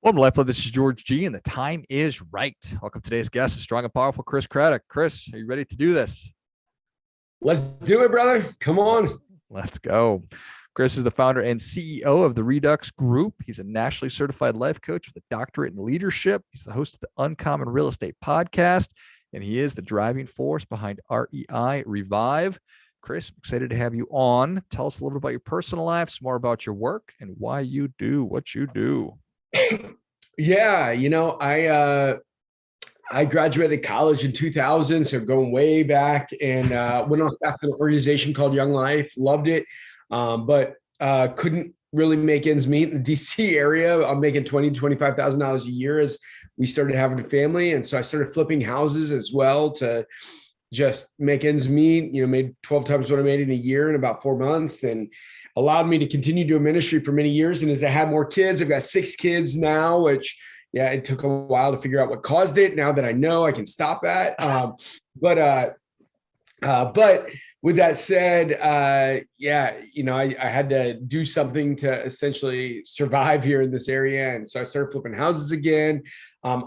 Welcome to LifeBlood. This is George G, and the time is right. Welcome to today's guest, strong and powerful Chris Craddock. Chris, are you ready to do this? Let's do it, brother. Come on. Let's go. Chris is the founder and CEO of the Redux Group. He's a nationally certified life coach with a doctorate in leadership. He's the host of the Uncommon Real Estate podcast, and he is the driving force behind REI Revive. Chris, I'm excited to have you on. Tell us a little bit about your personal life, some more about your work, and why you do what you do. Yeah, I graduated college in 2000, so going way back, and went on staff at an organization called Young Life. Loved it, but couldn't really make ends meet in the DC area. I'm making $20,000 to $25,000 a year as we started having a family, and so I started flipping houses as well to just make ends meet. Made 12 times what I made in a year in about 4 months, and allowed me to continue doing ministry for many years. And as I had more kids, I've got 6 kids now, which, yeah, it took a while to figure out what caused it. Now that I know, I can stop that. But with that said, I had to do something to essentially survive here in this area. And so I started flipping houses again.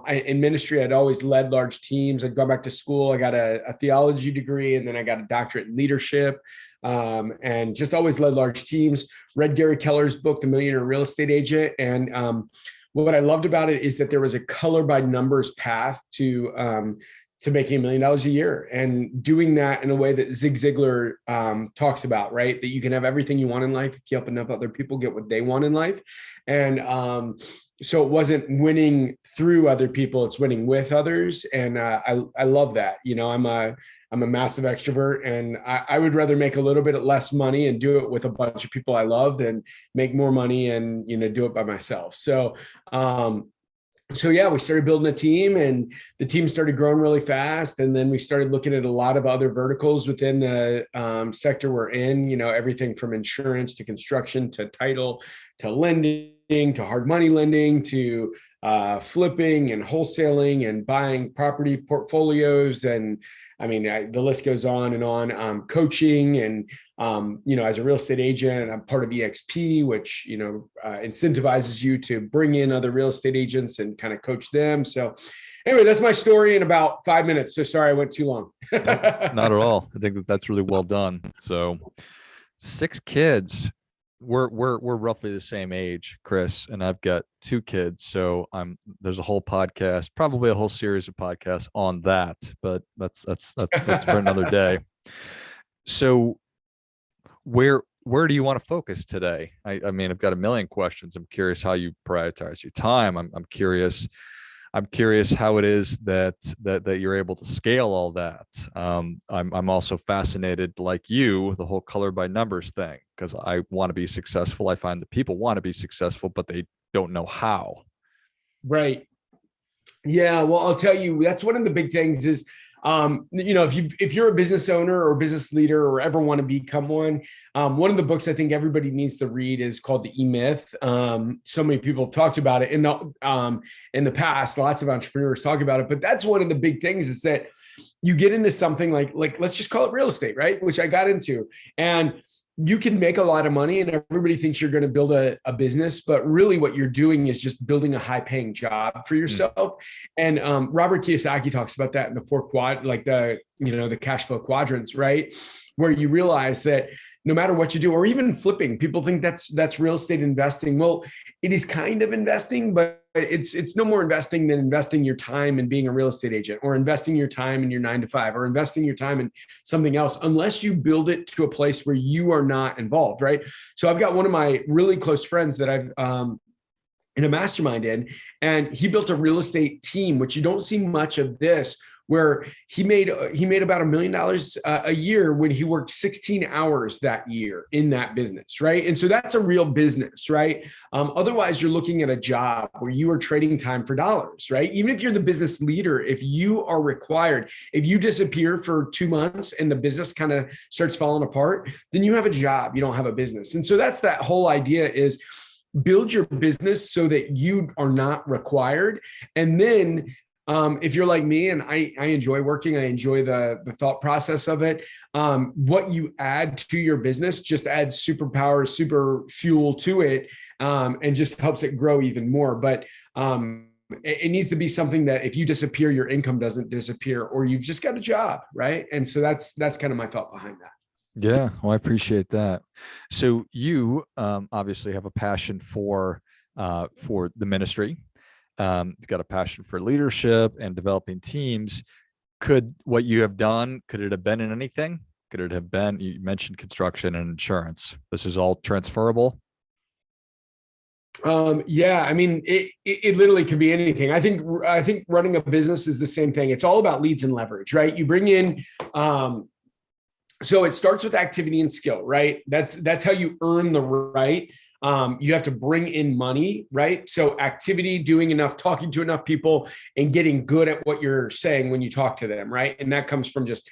In ministry, I'd always led large teams. I'd gone back to school. I got a theology degree, and then I got a doctorate in leadership. And just always led large teams. Read Gary Keller's book, The Millionaire Real Estate Agent. And what I loved about it is that there was a color by numbers path to making $1 million a year, and doing that in a way that Zig Ziglar talks about, right? That you can have everything you want in life if you help enough other people get what they want in life. And so it wasn't winning through other people, it's winning with others. And I love that. I'm a massive extrovert, and I would rather make a little bit less money and do it with a bunch of people I love than make more money and, do it by myself. So yeah, we started building a team, and the team started growing really fast. And then we started looking at a lot of other verticals within the sector we're in, everything from insurance to construction to title to lending to hard money lending to flipping and wholesaling and buying property portfolios. And the list goes on and on. Coaching and, as a real estate agent, I'm part of EXP, which, incentivizes you to bring in other real estate agents and kind of coach them. So anyway, that's my story in about 5 minutes. So sorry, I went too long. Not at all. I think that's really well done. So 6 kids. We're roughly the same age, Chris, and I've got 2 kids. So there's a whole podcast, probably a whole series of podcasts on that, but that's for another day. So where do you want to focus today? I've got a million questions. I'm curious how you prioritize your time. I'm curious how it is that you're able to scale all that. I'm also fascinated, like you, the whole color by numbers thing, because I want to be successful. I find that people want to be successful, but they don't know how. Right. Yeah. Well, I'll tell you, that's one of the big things is, if you're a business owner or business leader or ever want to become one of the books I think everybody needs to read is called The E-Myth. So many people have talked about it in the past. Lots of entrepreneurs talk about it, but that's one of the big things is that you get into something like let's just call it real estate, right? Which I got into, and you can make a lot of money and everybody thinks you're going to build a business, but really what you're doing is just building a high paying job for yourself. And Robert Kiyosaki talks about that in the 4 the cash flow quadrants, right? Where you realize that no matter what you do, or even flipping, people think that's real estate investing. Well, it is kind of investing, but it's no more investing than investing your time in being a real estate agent, or investing your time in your 9 to 5, or investing your time in something else, unless you build it to a place where you are not involved, right? So I've got one of my really close friends that I've in a mastermind in, and he built a real estate team, which you don't see much of this, where he made about $1 million a year when he worked 16 hours that year in that business, right? And so that's a real business, right? Otherwise, you're looking at a job where you are trading time for dollars, right? Even if you're the business leader, if you are required, if you disappear for 2 months and the business kind of starts falling apart, then you have a job, you don't have a business. And so that's that whole idea is build your business so that you are not required. And then If you're like me and I enjoy working, I enjoy the thought process of it. What you add to your business just adds superpower, super fuel to it, and just helps it grow even more. But it needs to be something that if you disappear, your income doesn't disappear, or you've just got a job, right? And so that's kind of my thought behind that. Yeah, well, I appreciate that. So you obviously have a passion for the ministry. You've got a passion for leadership and developing teams. Could what you have done, could it have been in anything? Could it have been, you mentioned construction and insurance. This is all transferable? Yeah, I mean, it literally could be anything. I think running a business is the same thing. It's all about leads and leverage, right? You bring in, so it starts with activity and skill, right? That's how you earn the right. You have to bring in money, right? So activity, doing enough, talking to enough people, and getting good at what you're saying when you talk to them, right? And that comes from just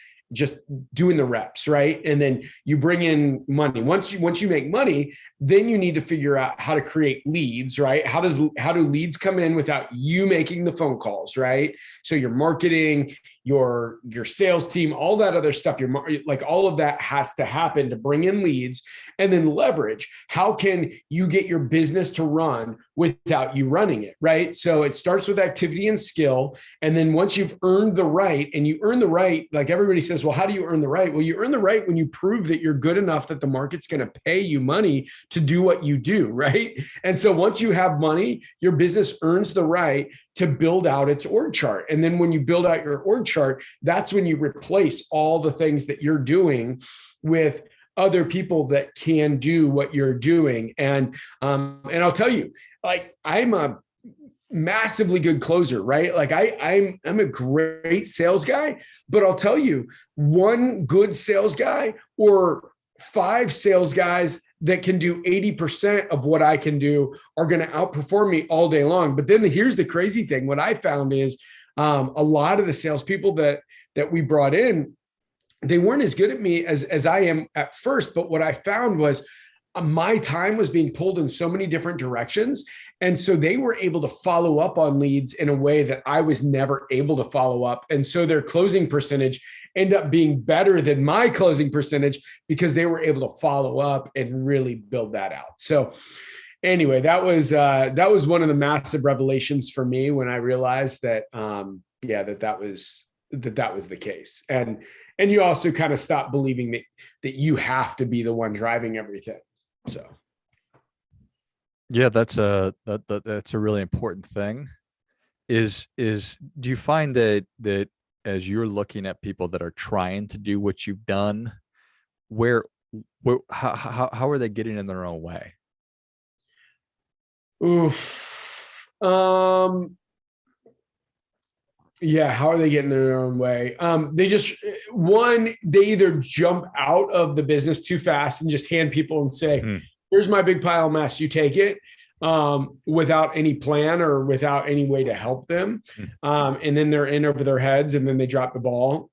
doing the reps, right? And then you bring in money. Once you make money, then you need to figure out how to create leads, right? How do leads come in without you making the phone calls, right? So your marketing, your sales team, all that other stuff, like all of that has to happen to bring in leads. And then leverage. How can you get your business to run without you running it, right? So it starts with activity and skill. And then once you've earned the right, and you earn the right, like everybody says, well, how do you earn the right? Well, you earn the right when you prove that you're good enough that the market's going to pay you money to do what you do, right? And so once you have money, your business earns the right to build out its org chart. And then when you build out your org chart, that's when you replace all the things that you're doing with other people that can do what you're doing. And I'll tell you, like, I'm a massively good closer, right? Like I'm a great sales guy, but I'll tell you, one good sales guy or 5 sales guys that can do 80% of what I can do are going to outperform me all day long. But then here's the crazy thing. What I found is a lot of the salespeople that we brought in, they weren't as good at me as I am at first. But what I found was my time was being pulled in so many different directions. And so they were able to follow up on leads in a way that I was never able to follow up. And so their closing percentage ended up being better than my closing percentage because they were able to follow up and really build that out. So anyway, that was one of the massive revelations for me when I realized that, that was the case. And you also kind of stop believing that you have to be the one driving everything. So. Yeah, that's a really important thing. Do you find that as you're looking at people that are trying to do what you've done, how are they getting in their own way? Oof. Yeah, how are they getting in their own way? They either jump out of the business too fast and just hand people and say, here's my big pile of mess, you take it, without any plan or without any way to help them. And then they're in over their heads and then they drop the ball.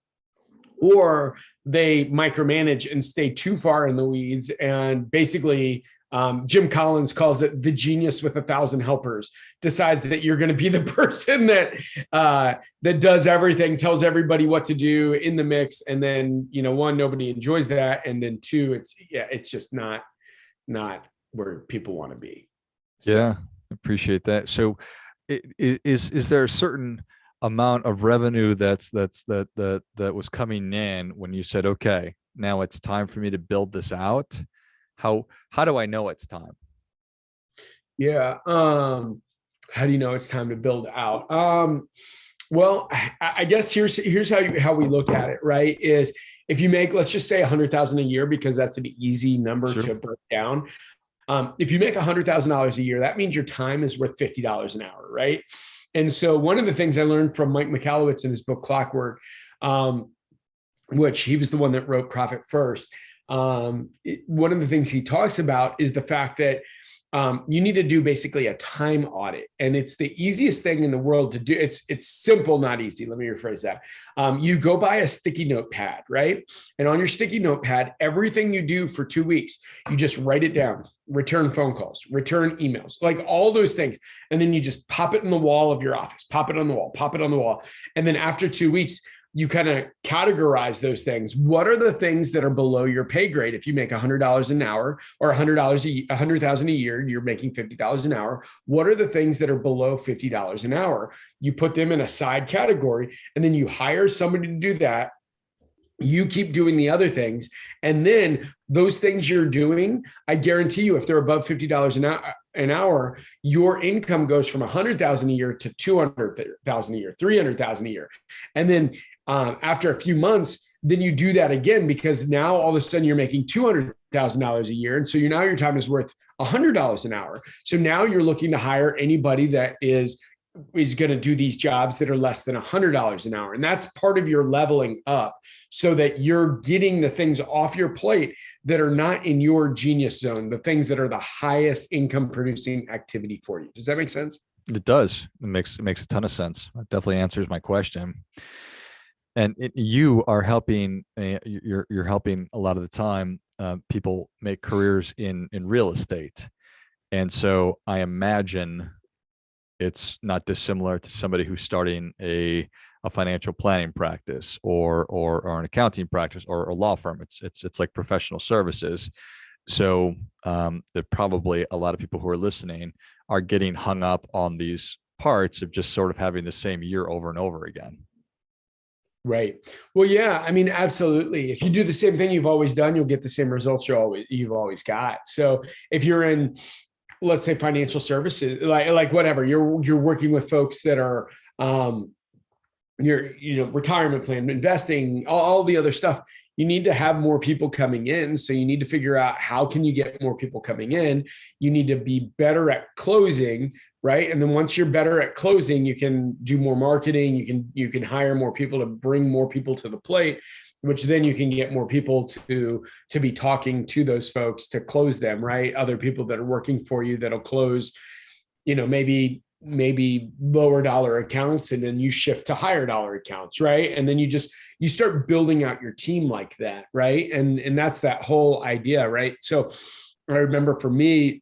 Or they micromanage and stay too far in the weeds. And basically, Jim Collins calls it the genius with 1,000 helpers, decides that you're going to be the person that does everything, tells everybody what to do in the mix. And then, one, nobody enjoys that. And then 2, it's just not where people want to be. So. Yeah, appreciate that. So is there a certain amount of revenue that was coming in when you said, okay, now it's time for me to build this out? How do I know it's time? Yeah. How do you know it's time to build out? Well, I guess here's how we look at it, right? Is if you make, let's just say 100,000 a year, because that's an easy number to break down. If you make $100,000 a year, that means your time is worth $50 an hour, right? And so one of the things I learned from Mike Michalowicz in his book Clockwork, which he was the one that wrote Profit First. One of the things he talks about is the fact that you need to do basically a time audit. And it's the easiest thing in the world to do. It's simple, not easy. Let me rephrase that. You go buy a sticky notepad, right? And on your sticky notepad, everything you do for 2 weeks, you just write it down, return phone calls, return emails, like all those things. And then you just pop it in the wall of your office, pop it on the wall, pop it on the wall. And then after 2 weeks, you kind of categorize those things. What are the things that are below your pay grade? If you make $100 an hour or $100,000 a year, you're making $50 an hour. What are the things that are below $50 an hour? You put them in a side category, and then you hire somebody to do that. You keep doing the other things. And then those things you're doing, I guarantee you, if they're above $50 an hour, your income goes from $100,000 a year to $200,000 a year, $300,000 a year. And then after a few months, then you do that again, because now all of a sudden you're making $200,000 a year. And so now your time is worth $100 an hour. So now you're looking to hire anybody that is going to do these jobs that are less than $100 an hour. And that's part of your leveling up, so that you're getting the things off your plate that are not in your genius zone, the things that are the highest income producing activity for you. Does that make sense? It does. It makes a ton of sense. It definitely answers my question. And you are helping, you're helping a lot of the time people make careers in real estate. And so I imagine it's not dissimilar to somebody who's starting a financial planning practice or an accounting practice or a law firm. It's like professional services. So there probably a lot of people who are listening are getting hung up on these parts of just sort of having the same year over and over again. Right. Well, yeah, I mean, absolutely. If you do the same thing you've always done, you'll get the same results you've always got. So if you're in, let's say, financial services, like whatever, you're working with folks that are retirement plan, investing, all the other stuff. You need to have more people coming in. So you need to figure out, how can you get more people coming in? You need to be better at closing, right? And then once you're better at closing, you can do more marketing. You can hire more people to bring more people to the plate, which then you can get more people to be talking to those folks to close them, right? Other people that are working for you that'll close, maybe lower dollar accounts, and then you shift to higher dollar accounts, right? And then you start building out your team like that, right? And that's that whole idea, right? So I remember for me,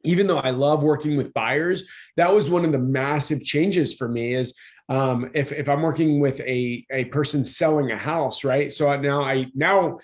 even though I love working with buyers, that was one of the massive changes for me is if I'm working with a person selling a house, right? So now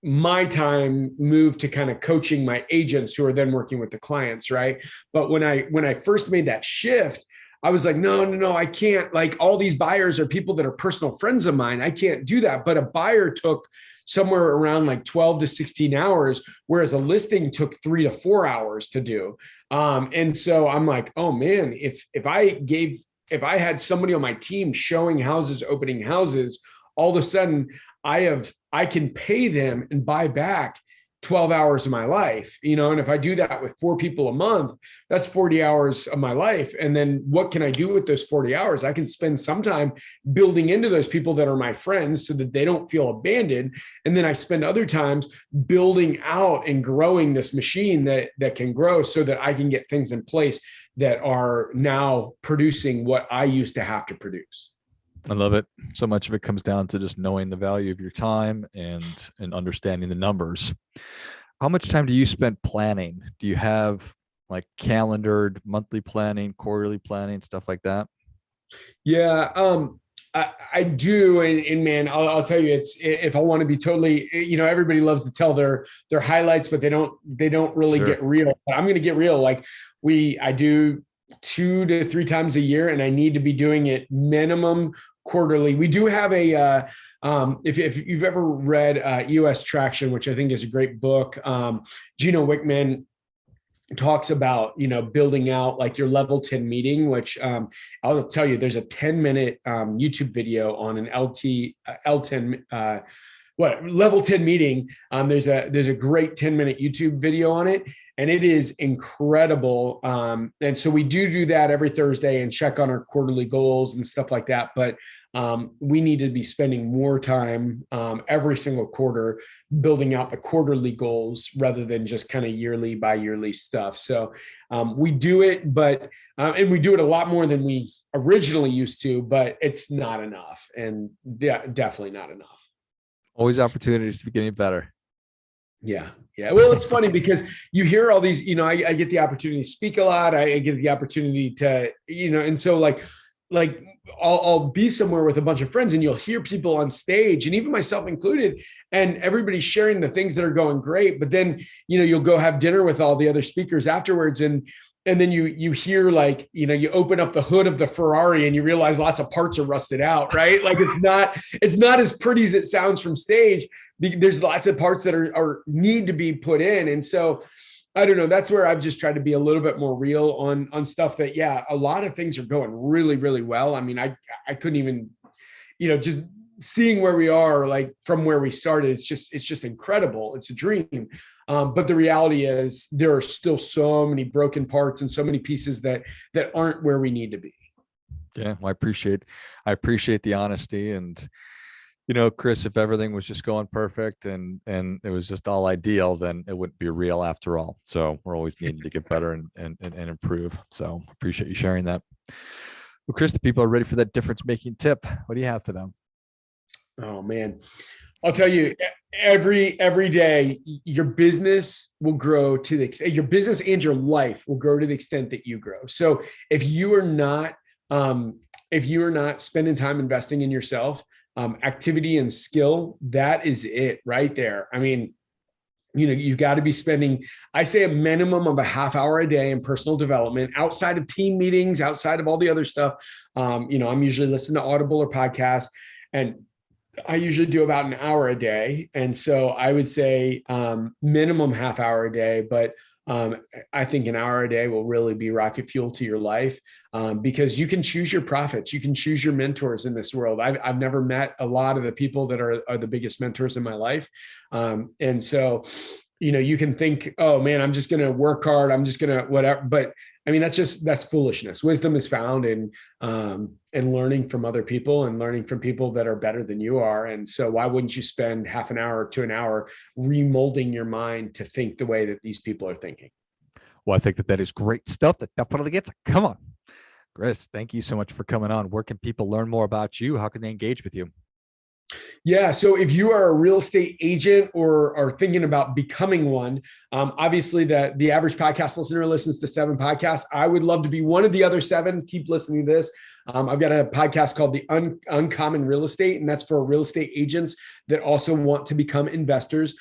my time moved to kind of coaching my agents who are then working with the clients, right? But when I first made that shift, I was like, no, I can't. Like, all these buyers are people that are personal friends of mine. I can't do that. But a buyer took somewhere around like 12 to 16 hours, whereas a listing took 3 to 4 hours to do. And so I'm like, oh man, if I had somebody on my team showing houses, opening houses, all of a sudden I can pay them and buy back 12 hours of my life, and if I do that with 4 people a month, that's 40 hours of my life. And then what can I do with those 40 hours? I can spend some time building into those people that are my friends so that they don't feel abandoned. And then I spend other times building out and growing this machine that can grow so that I can get things in place that are now producing what I used to have to produce. I love it. So much of it comes down to just knowing the value of your time and understanding the numbers. How much time do you spend planning? Do you have like calendared monthly planning, quarterly planning, stuff like that? Yeah, I do. And man, I'll tell you, if I want to be totally, everybody loves to tell their highlights, but they don't really get real. But I'm going to get real. Like I do 2 to 3 times a year, and I need to be doing it minimum quarterly. We do have if you've ever read EOS Traction, which I think is a great book, Gino Wickman talks about, building out like your level 10 meeting, which I'll tell you, there's a 10-minute YouTube video on an L10 level 10 meeting. There's a great 10-minute YouTube video on it. and it is incredible. And so we do that every Thursday and check on our quarterly goals and stuff like that. But we need to be spending more time every single quarter building out the quarterly goals rather than just kind of yearly by yearly stuff. So we do it, but and we do it a lot more than we originally used to, but it's not enough, and definitely not enough. Always opportunities to be getting better. Yeah. Well, it's funny because you hear all these, I get the opportunity to speak a lot. I get the opportunity to, and so like I'll be somewhere with a bunch of friends and you'll hear people on stage, and even myself included, and everybody's sharing the things that are going great. But then, you'll go have dinner with all the other speakers afterwards. And then you hear like, you open up the hood of the Ferrari and you realize lots of parts are rusted out, right? Like it's not as pretty as it sounds from stage. There's lots of parts that are need to be put in. And so I don't know, that's where I've just tried to be a little bit more real on stuff that, a lot of things are going really, really well. I mean, I couldn't even, just seeing where we are, like from where we started, it's just incredible. It's a dream. But the reality is there are still so many broken parts and so many pieces that aren't where we need to be. Yeah, well, I appreciate the honesty. And, Chris, if everything was just going perfect and it was just all ideal, then it wouldn't be real after all. So we're always needing to get better and improve. So appreciate you sharing that. Well, Chris, the people are ready for that difference making tip. What do you have for them? Oh man, I'll tell you, every day your business will grow to the extent, your business and your life will grow to the extent that you grow. So if you are not spending time investing in yourself, activity and skill, that is it right there. I mean, you've got to be spending, I say, a minimum of a half hour a day in personal development outside of team meetings, outside of all the other stuff. I'm usually listening to Audible or podcasts, and I usually do about an hour a day. And so I would say minimum half hour a day, but I think an hour a day will really be rocket fuel to your life, because you can choose your prophets. You can choose your mentors in this world. I've never met a lot of the people that are the biggest mentors in my life. And so, you can think, oh man, I'm just going to work hard. I'm just going to whatever. But I mean, that's foolishness. Wisdom is found in learning from other people and learning from people that are better than you are. And so why wouldn't you spend half an hour to an hour remolding your mind to think the way that these people are thinking? Well, I think that is great stuff. That definitely gets it. Come on, Chris, thank you so much for coming on. Where can people learn more about you? How can they engage with you? Yeah. So if you are a real estate agent or are thinking about becoming one, obviously the average podcast listener listens to 7 podcasts. I would love to be one of the other 7. Keep listening to this. I've got a podcast called The Uncommon Real Estate, and that's for real estate agents that also want to become investors.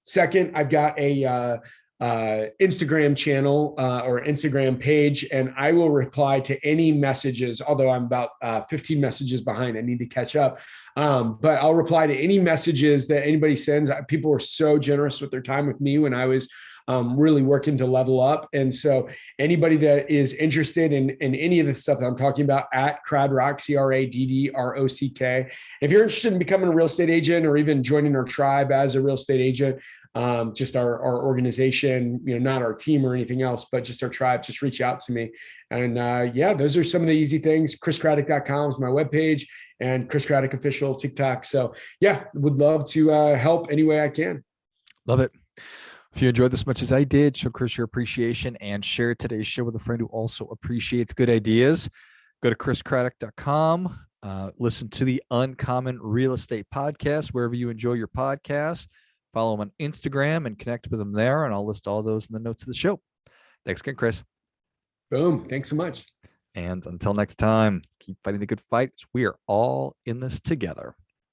Second, I've got a Instagram channel or Instagram page, and I will reply to any messages, although I'm about 15 messages behind. I need to catch up. But I'll reply to any messages that anybody sends. People were so generous with their time with me when I was really working to level up. And so anybody that is interested in any of the stuff that I'm talking about, at Craddock, Craddrock. If you're interested in becoming a real estate agent or even joining our tribe as a real estate agent, just our organization, not our team or anything else, but just our tribe, just reach out to me. And those are some of the easy things. ChrisCraddock.com is my webpage, and Chris Craddock official TikTok. So would love to help any way I can. Love it. If you enjoyed this as much as I did, show Chris your appreciation and share today's show with a friend who also appreciates good ideas. Go to ChrisCraddock.com. Listen to the Uncommon Real Estate Podcast wherever you enjoy your podcast. Follow him on Instagram and connect with him there, and I'll list all those in the notes of the show. Thanks again, Chris. Boom. Thanks so much. And until next time, keep fighting the good fight. We are all in this together.